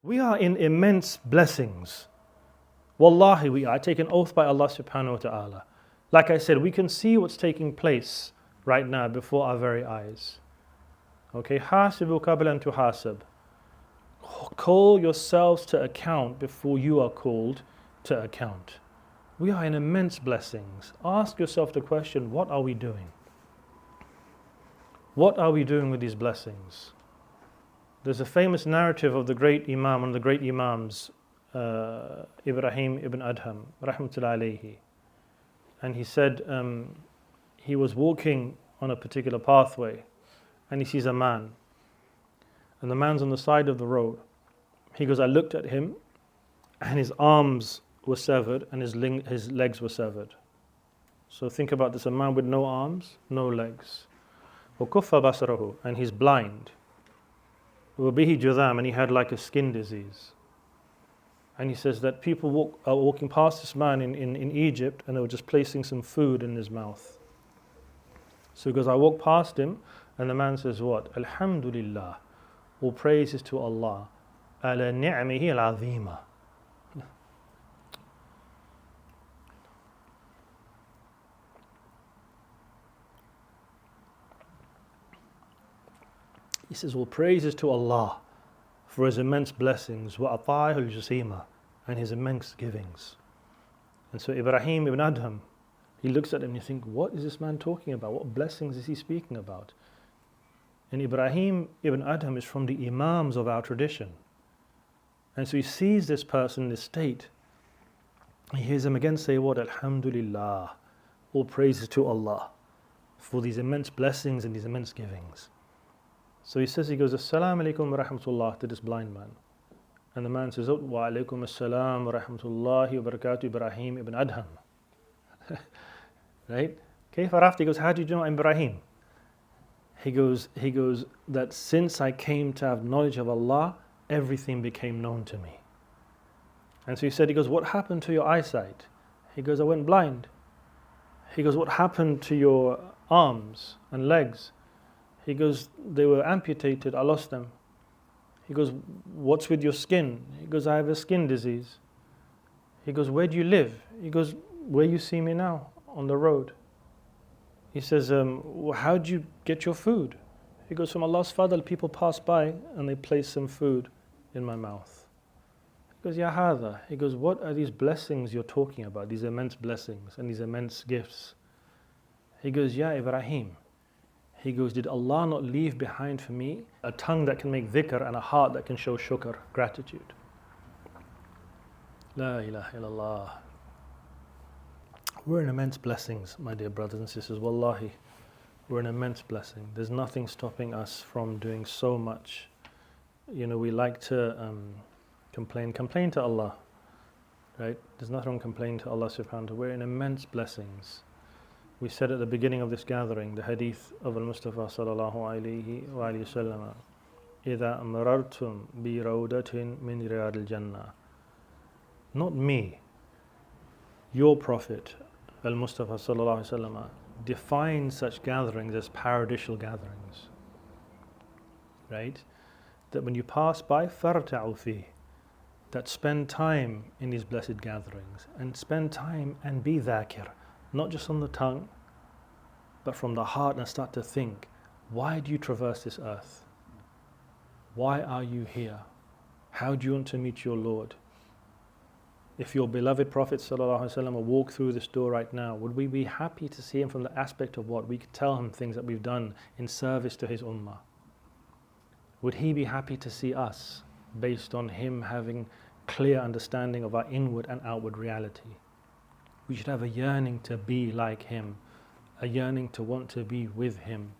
We are in immense blessings. Wallahi, we are. I take an oath by Allah subhanahu wa ta'ala. Like I said, we can see what's taking place right now before our very eyes. Okay, hasibu qabla an tuhasab. Call yourselves to account before you are called to account. We are in immense blessings. Ask yourself the question, what are we doing? What are we doing with these blessings? There's a famous narrative of the great Imam, one of the great Imams, Ibrahim ibn Adham, rahmatullahi alayhi. And he said he was walking on a particular pathway and he sees a man. And the man's on the side of the road. He goes, I looked at him and his arms were severed and his legs were severed. So think about this, a man with no arms, no legs. وَكُفَّ بَصَرَهُ, and he's blind. وَبِهِ جُذَامٌ, and he had like a skin disease. And he says that people are walking past this man in Egypt and they were just placing some food in his mouth. So he goes, I walked past him and the man says what? Alhamdulillah, all praise is to Allah. Ala ni'mihi al-azima. He says, all praises to Allah for His immense blessings, وَأَطَاعِهُ الْجَسِيمَ, and His immense givings. And so Ibrahim ibn Adham, he looks at him and you think, what is this man talking about? What blessings is he speaking about? And Ibrahim ibn Adham is from the Imams of our tradition. And so he sees this person in this state. He hears him again say what? Alhamdulillah, all praises to Allah for these immense blessings and these immense givings. So he goes, Assalamu alaikum wa rahmatullah to this blind man. And the man says, oh, wa alaikum assalam wa rahmatullahi wa barakatuh Ibrahim ibn Adham. Right? Kayfa arafta? He goes, how do you know I'm Ibrahim? He goes, that since I came to have knowledge of Allah, everything became known to me. And so he goes, what happened to your eyesight? He goes, I went blind. He goes, what happened to your arms and legs? He goes, they were amputated, I lost them. He goes, what's with your skin? He goes, I have a skin disease. He goes, where do you live? He goes, where you see me now, on the road. He says, how do you get your food? He goes, from Allah's fadl, people pass by and they place some food in my mouth. He goes, Ya hadha. He goes, what are these blessings you're talking about, these immense blessings and these immense gifts? He goes, Ya Ibrahim. He goes, did Allah not leave behind for me a tongue that can make dhikr and a heart that can show shukr, gratitude? La ilaha illallah. We're in immense blessings, my dear brothers and sisters. Wallahi, we're in immense blessing. There's nothing stopping us from doing so much. You know, we like to complain to Allah, right? There's nothing wrong complaining to Allah subhanahu wa ta'ala. We're in immense blessings. We said at the beginning of this gathering, the hadith of Al-Mustafa sallallahu alayhi wa sallam, إِذَا أَمْرَرْتُمْ بِرَوْدَةٍ مِنْ رِيَادِ الْجَنَّةِ. Not me, your Prophet, Al-Mustafa sallallahu alayhi wa sallam, defines such gatherings as paradisial gatherings. Right? That when you pass by, فَارْتَعُوا فِيهِ, that spend time in these blessed gatherings, and spend time and be dhakir. Not just on the tongue, but from the heart, and start to think, why do you traverse this earth? Why are you here? How do you want to meet your Lord? If your beloved Prophet ﷺ will walk through this door right now, would we be happy to see him from the aspect of what? We could tell him things that we've done in service to his ummah. Would he be happy to see us based on him having clear understanding of our inward and outward reality? We should have a yearning to be like him, a yearning to want to be with him.